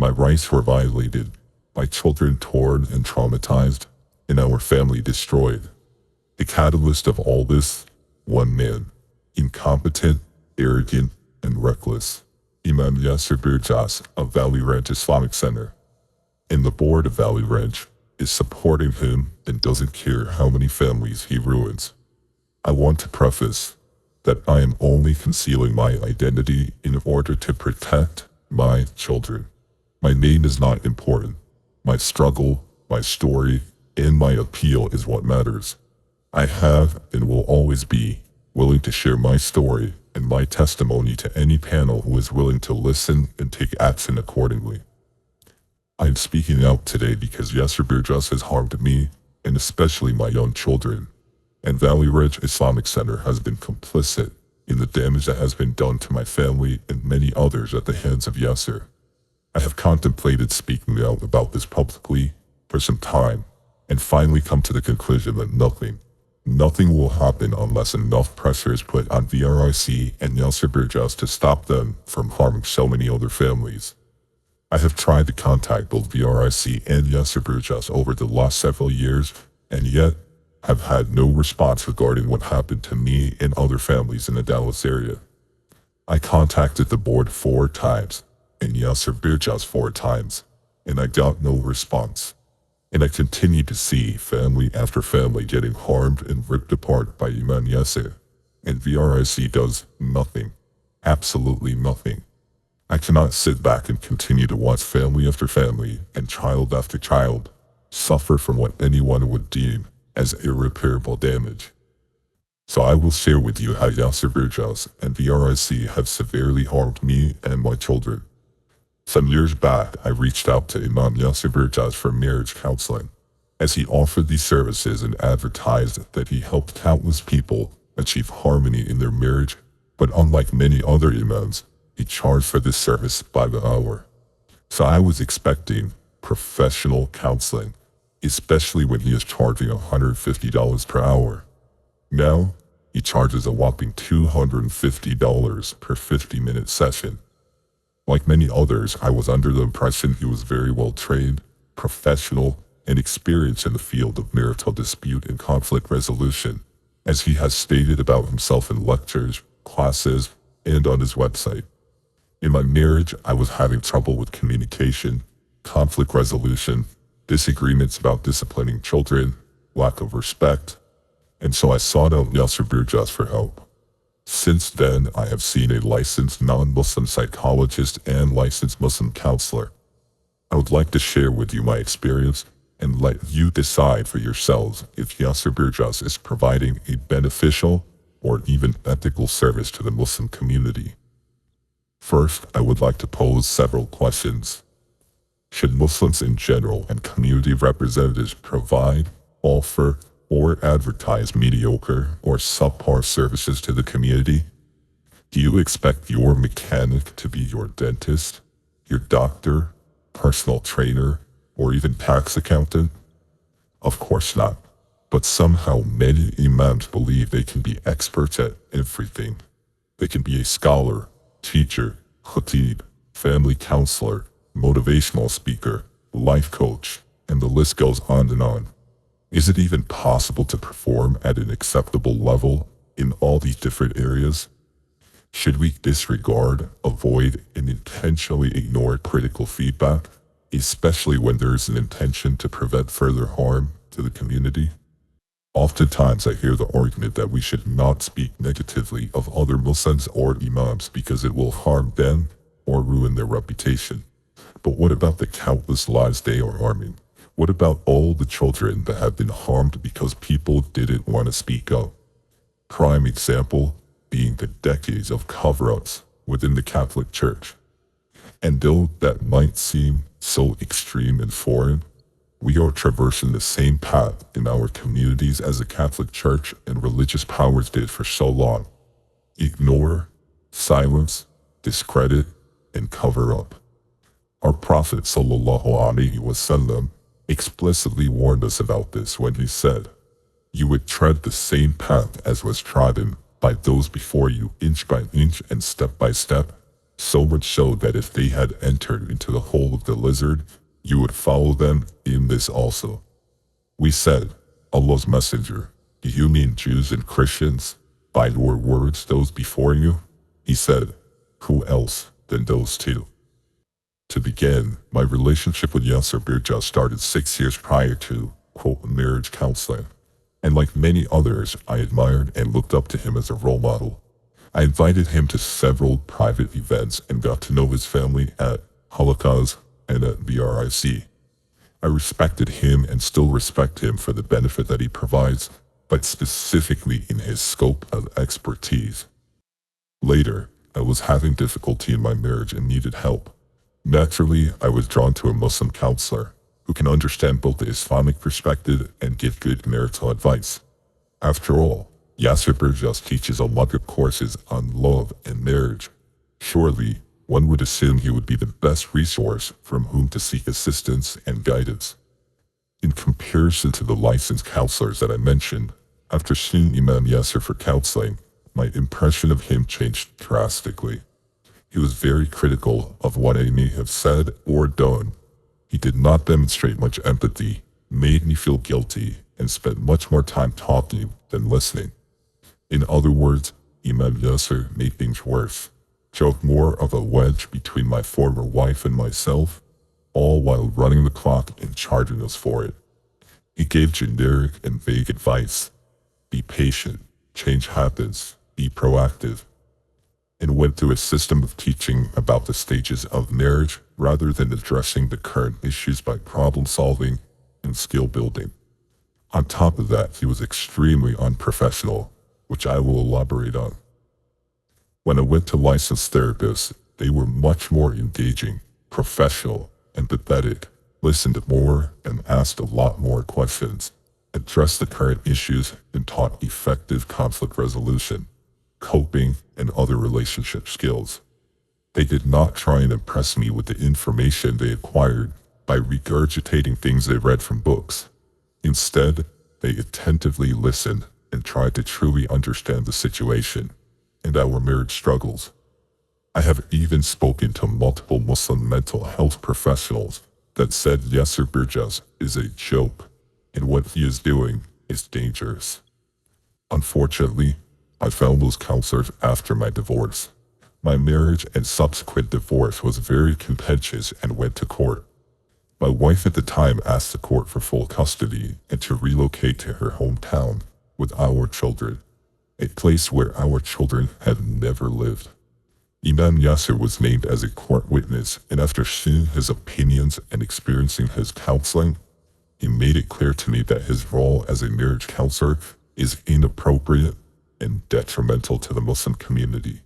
My rights were violated, my children torn and traumatized, and our family destroyed. The catalyst of all this, one man, incompetent, arrogant, and reckless, Imam Yaser Birjas of VRIC Islamic Center. And the board of VRIC is supporting him and doesn't care how many families he ruins. I want to preface that I am only concealing my identity in order to protect my children. My name is not important. My struggle, my story, and my appeal is what matters. I have and will always be willing to share my story and my testimony to any panel who is willing to listen and take action accordingly. I am speaking out today because Yaser Birjas has harmed me, and especially my young children, and VRIC Islamic Center has been complicit in the damage that has been done to my family and many others at the hands of Yaser. I have contemplated speaking out about this publicly for some time, and finally come to the conclusion that nothing will happen unless enough pressure is put on VRIC and Yaser Birjas to stop them from harming so many other families. I have tried to contact both VRIC and Yaser Birjas over the last several years, and yet have had no response regarding what happened to me and other families in the Dallas area. I contacted the board 4 times, and Yaser Birjas 4 times, and I got no response. And I continue to see family after family getting harmed and ripped apart by Imam Yaser, and VRIC does nothing, absolutely nothing. I cannot sit back and continue to watch family after family and child after child suffer from what anyone would deem as irreparable damage. So I will share with you how Yaser Birjas and VRIC have severely harmed me and my children. Some years back, I reached out to Imam Yaser Birjas for marriage counseling, as he offered these services and advertised that he helped countless people achieve harmony in their marriage, but unlike many other imams, he charged for this service by the hour. So I was expecting professional counseling, especially when he is charging $150 per hour. Now, he charges a whopping $250 per 50-minute session. Like many others, I was under the impression he was very well trained, professional, and experienced in the field of marital dispute and conflict resolution, as he has stated about himself in lectures, classes, and on his website. In my marriage, I was having trouble with communication, conflict resolution, disagreements about disciplining children, lack of respect, and so I sought out Yaser Birjas for help. Since then, I have seen a licensed non-Muslim psychologist and licensed Muslim counselor. I would like to share with you my experience and let you decide for yourselves if Yaser Birjas is providing a beneficial or even ethical service to the Muslim community. First, I would like to pose several questions. Should Muslims in general and community representatives provide, offer, or advertise mediocre or subpar services to the community? Do you expect your mechanic to be your dentist, your doctor, personal trainer, or even tax accountant? Of course not. But somehow many imams believe they can be experts at everything. They can be a scholar, teacher, khatib, family counselor, motivational speaker, life coach, and the list goes on and on. Is it even possible to perform at an acceptable level in all these different areas? Should we disregard, avoid, and intentionally ignore critical feedback, especially when there is an intention to prevent further harm to the community? Oftentimes I hear the argument that we should not speak negatively of other Muslims or imams because it will harm them or ruin their reputation. But what about the countless lives they are harming? What about all the children that have been harmed because people didn't want to speak up? Prime example being the decades of cover-ups within the Catholic Church. And though that might seem so extreme and foreign, we are traversing the same path in our communities as the Catholic Church and religious powers did for so long. Ignore, silence, discredit, and cover up. Our Prophet ﷺ explicitly warned us about this when he said, "You would tread the same path as was trodden by those before you, inch by inch and step by step, so much so that if they had entered into the hole of the lizard, you would follow them in this also. We said, Allah's messenger, do you mean Jews and Christians? By your words those before you? He said, who else than those two? To begin, my relationship with Yaser Birjas started 6 years prior to, quote, marriage counseling. And like many others, I admired and looked up to him as a role model. I invited him to several private events and got to know his family at Holocaust and at VRIC. I respected him and still respect him for the benefit that he provides, but specifically in his scope of expertise. Later, I was having difficulty in my marriage and needed help. Naturally, I was drawn to a Muslim counselor who can understand both the Islamic perspective and give good marital advice. After all, Yaser Birjas teaches a lot of courses on love and marriage. Surely, one would assume he would be the best resource from whom to seek assistance and guidance. In comparison to the licensed counselors that I mentioned, after seeing Imam Yaser for counseling, my impression of him changed drastically. He was very critical of what I may have said or done. He did not demonstrate much empathy, made me feel guilty, and spent much more time talking than listening. In other words, Imam Yaser made things worse, drove more of a wedge between my former wife and myself, all while running the clock and charging us for it. He gave generic and vague advice. Be patient, change happens, be proactive, and went through a system of teaching about the stages of marriage rather than addressing the current issues by problem solving and skill building. On top of that, he was extremely unprofessional, which I will elaborate on. When I went to licensed therapists, they were much more engaging, professional, empathetic, listened more and asked a lot more questions, addressed the current issues, and taught effective conflict resolution, coping, and other relationship skills. They did not try and impress me with the information they acquired by regurgitating things they read from books. Instead, they attentively listened and tried to truly understand the situation and our marriage struggles. I have even spoken to multiple Muslim mental health professionals that said Yaser Birjas is a joke and what he is doing is dangerous. Unfortunately, I found those counselors after my divorce. My marriage and subsequent divorce was very contentious and went to court. My wife at the time asked the court for full custody and to relocate to her hometown with our children, a place where our children had never lived. Imam Yaser was named as a court witness, and after seeing his opinions and experiencing his counseling, he made it clear to me that his role as a marriage counselor is inappropriate and detrimental to the Muslim community.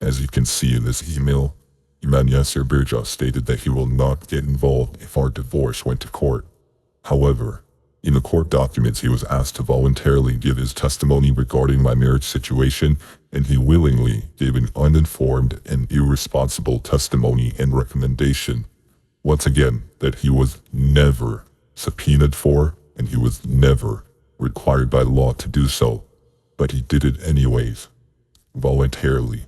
As you can see in this email, Imam Yaser Birjas stated that he will not get involved if our divorce went to court. However, in the court documents he was asked to voluntarily give his testimony regarding my marriage situation, and he willingly gave an uninformed and irresponsible testimony and recommendation. Once again, that he was never subpoenaed for, and he was never required by law to do so, but he did it anyways, voluntarily.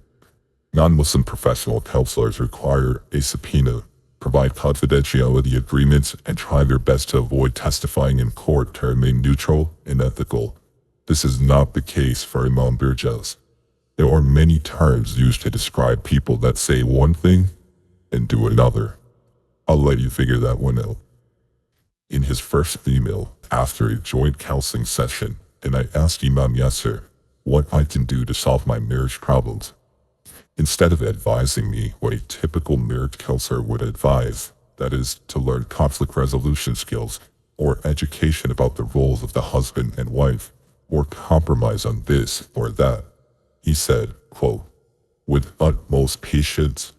Non-Muslim professional counselors require a subpoena, provide confidentiality agreements, and try their best to avoid testifying in court to remain neutral and ethical. This is not the case for Imam Birjas. There are many terms used to describe people that say one thing and do another. I'll let you figure that one out. In his first email, after a joint counseling session, and I asked Imam Yaser what I can do to solve my marriage problems. Instead of advising me what a typical marriage counselor would advise, that is, to learn conflict resolution skills, or education about the roles of the husband and wife, or compromise on this or that, he said, quote, with utmost patience,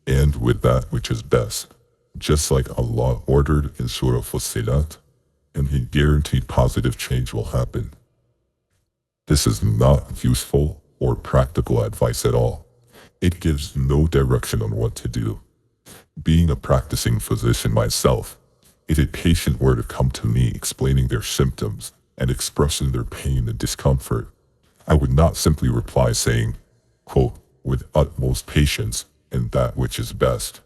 and with that which is best, just like Allah ordered in Surah Fussilat, and he guaranteed positive change will happen. This is not useful or practical advice at all. It gives no direction on what to do. Being a practicing physician myself, if a patient were to come to me explaining their symptoms and expressing their pain and discomfort, I would not simply reply saying, quote, with utmost patience and that which is best.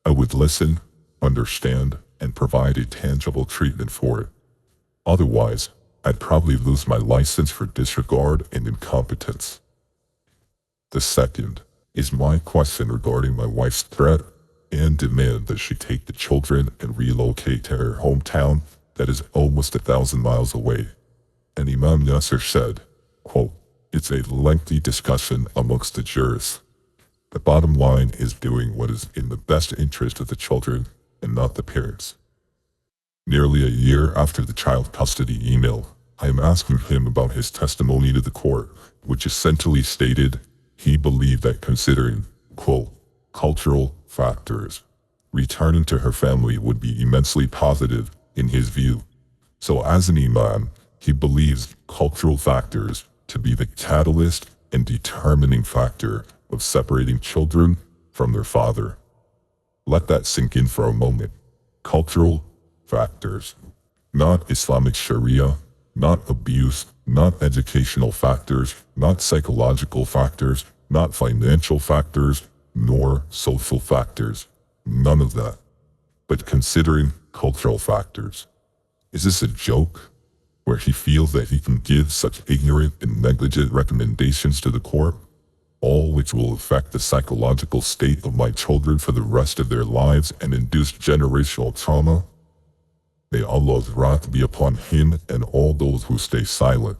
I would listen, understand, and provide a tangible treatment for it. Otherwise, I'd probably lose my license for disregard and incompetence. The second is my question regarding my wife's threat and demand that she take the children and relocate to her hometown that is almost 1,000 miles away. And Imam Yaser said, quote, "It's a lengthy discussion amongst the jurists. The bottom line is doing what is in the best interest of the children and not the parents." Nearly a year after the child custody email, I am asking him about his testimony to the court, which essentially stated he believed that considering, quote, cultural factors, returning to her family would be immensely positive in his view. So as an imam, he believes cultural factors to be the catalyst and determining factor of separating children from their father. Let that sink in for a moment. Cultural factors. Not Islamic Sharia, not abuse, not educational factors, not psychological factors, not financial factors, nor social factors. None of that. But considering cultural factors. Is this a joke? Where he feels that he can give such ignorant and negligent recommendations to the court, all which will affect the psychological state of my children for the rest of their lives and induce generational trauma? May Allah's wrath be upon him and all those who stay silent.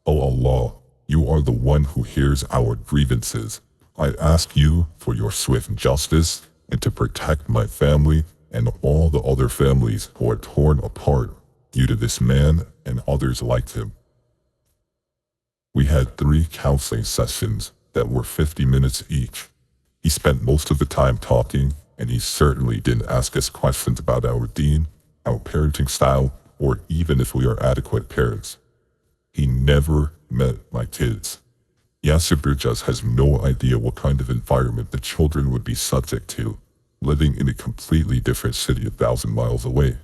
O Allah, you are the one who hears our grievances. I ask you for your swift justice and to protect my family and all the other families who are torn apart due to this man and others like him. We had 3 counseling sessions that were 50 minutes each. He spent most of the time talking, and he certainly didn't ask us questions about our deen, our parenting style, or even if we are adequate parents. He never met my kids. Yaser Birjas has no idea what kind of environment the children would be subject to, living in a completely different city 1,000 miles away.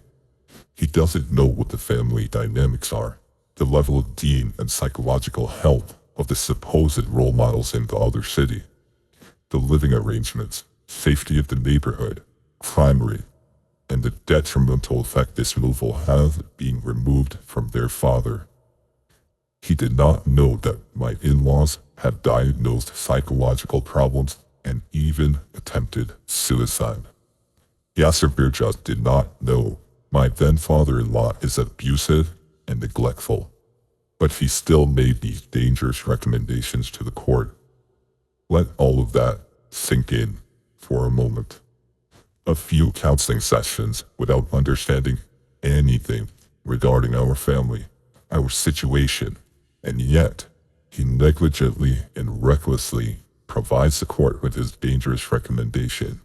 He doesn't know what the family dynamics are, the level of deen and psychological health of the supposed role models in the other city, the living arrangements, safety of the neighborhood, crime rate, and the detrimental effect this move will have being removed from their father. He did not know that my in-laws had diagnosed psychological problems and even attempted suicide. Yaser Birjas did not know my then father-in-law is abusive and neglectful, but he still made these dangerous recommendations to the court. Let all of that sink in for a moment. A few counseling sessions without understanding anything regarding our family, our situation, and yet he negligently and recklessly provides the court with his dangerous recommendation.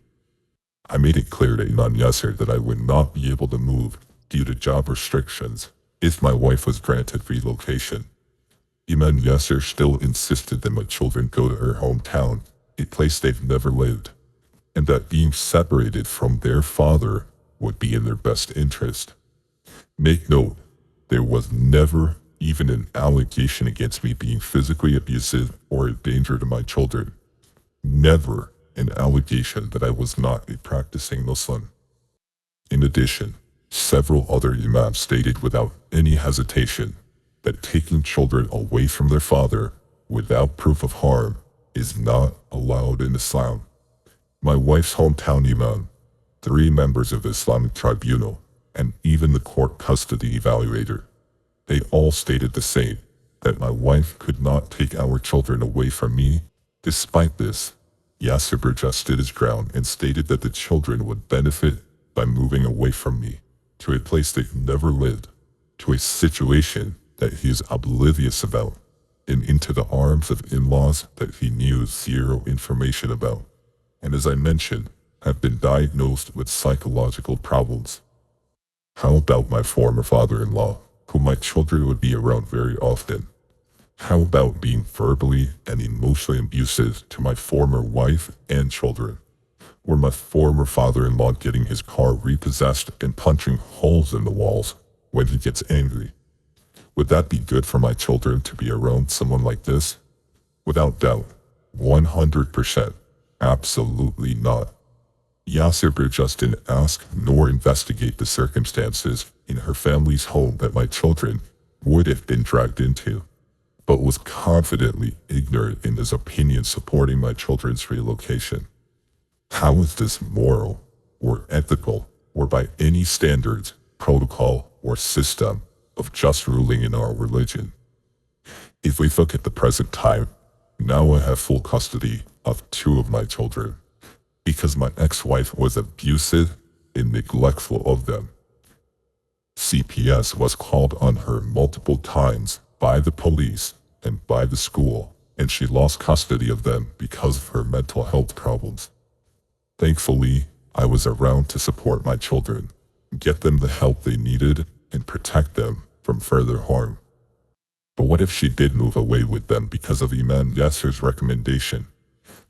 I made it clear to Imam Yaser that I would not be able to move due to job restrictions if my wife was granted relocation. Imam Yaser still insisted that my children go to her hometown, a place they've never lived, and that being separated from their father would be in their best interest. Make note, there was never even an allegation against me being physically abusive or a danger to my children. Never an allegation that I was not a practicing Muslim. In addition, several other imams stated without any hesitation that taking children away from their father without proof of harm is not allowed in Islam. My wife's hometown imam, 3 members of the Islamic tribunal, and even the court custody evaluator, they all stated the same, that my wife could not take our children away from me. Despite this, Yaser Birjas stood his ground and stated that the children would benefit by moving away from me, to a place they've never lived, to a situation that he is oblivious about, and into the arms of in-laws that he knew 0 information about, and as I mentioned, have been diagnosed with psychological problems. How about my former father-in-law, whom my children would be around very often? How about being verbally and emotionally abusive to my former wife and children? Or my former father-in-law getting his car repossessed and punching holes in the walls when he gets angry? Would that be good for my children to be around someone like this? Without doubt. 100%. Absolutely not. Yaser Birjas didn't ask nor investigate the circumstances in her family's home that my children would have been dragged into, but was confidently ignorant in his opinion supporting my children's relocation. How is this moral, or ethical, or by any standards, protocol, or system of just ruling in our religion? If we look at the present time, now I have full custody of 2 of my children, because my ex-wife was abusive and neglectful of them. CPS was called on her multiple times by the police and by the school, and she lost custody of them because of her mental health problems. Thankfully, I was around to support my children, get them the help they needed, and protect them from further harm. But what if she did move away with them because of Imam Yaser's recommendation?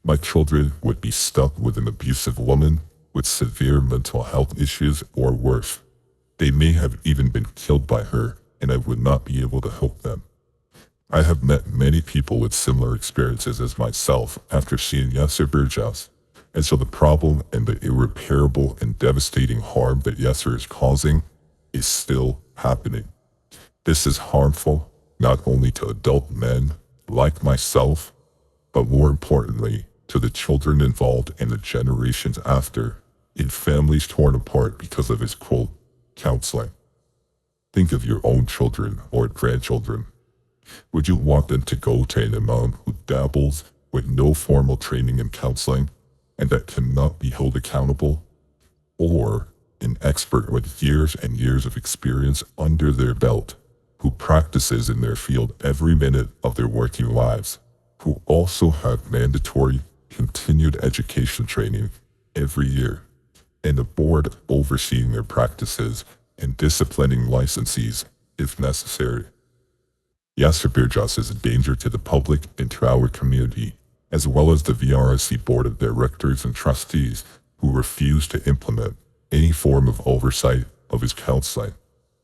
My children would be stuck with an abusive woman with severe mental health issues or worse. They may have even been killed by her, and I would not be able to help them. I have met many people with similar experiences as myself after seeing Yaser Birjas, and so the problem and the irreparable and devastating harm that Yaser is causing is still happening. This is harmful not only to adult men like myself, but more importantly, to the children involved and the generations after, in families torn apart because of his quote, counseling. Think of your own children or grandchildren. Would you want them to go to an imam who dabbles with no formal training in counseling and that cannot be held accountable? Or an expert with years and years of experience under their belt who practices in their field every minute of their working lives, who also have mandatory continued education training every year, and a board overseeing their practices and disciplining licensees if necessary? Yaser Birjas is a danger to the public and to our community, as well as the VRIC board of directors and trustees who refuse to implement any form of oversight of his counseling,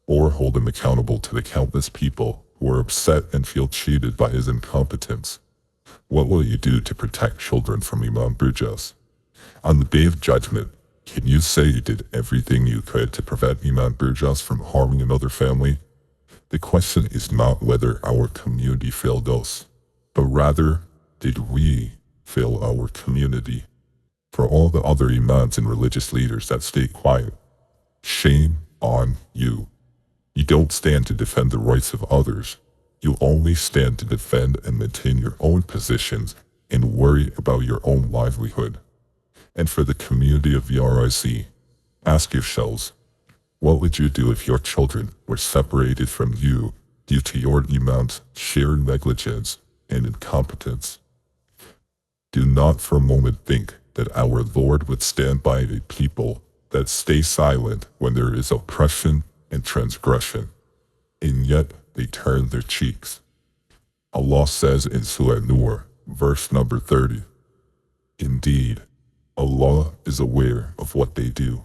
or hold him accountable to the countless people who are upset and feel cheated by his incompetence. What will you do to protect children from Imam Birjas? On the day of judgment, can you say you did everything you could to prevent Imam Birjas from harming another family? The question is not whether our community failed us, but rather, did we fail our community? For all the other imams and religious leaders that stay quiet, shame on you. You don't stand to defend the rights of others. You only stand to defend and maintain your own positions and worry about your own livelihood. And for the community of VRIC, ask yourselves, what would you do if your children were separated from you due to your imam's sheer negligence and incompetence? Do not for a moment think that our Lord would stand by a people that stay silent when there is oppression and transgression, and yet they turn their cheeks. Allah says in Surah Nur, verse number 30, "Indeed, Allah is aware of what they do."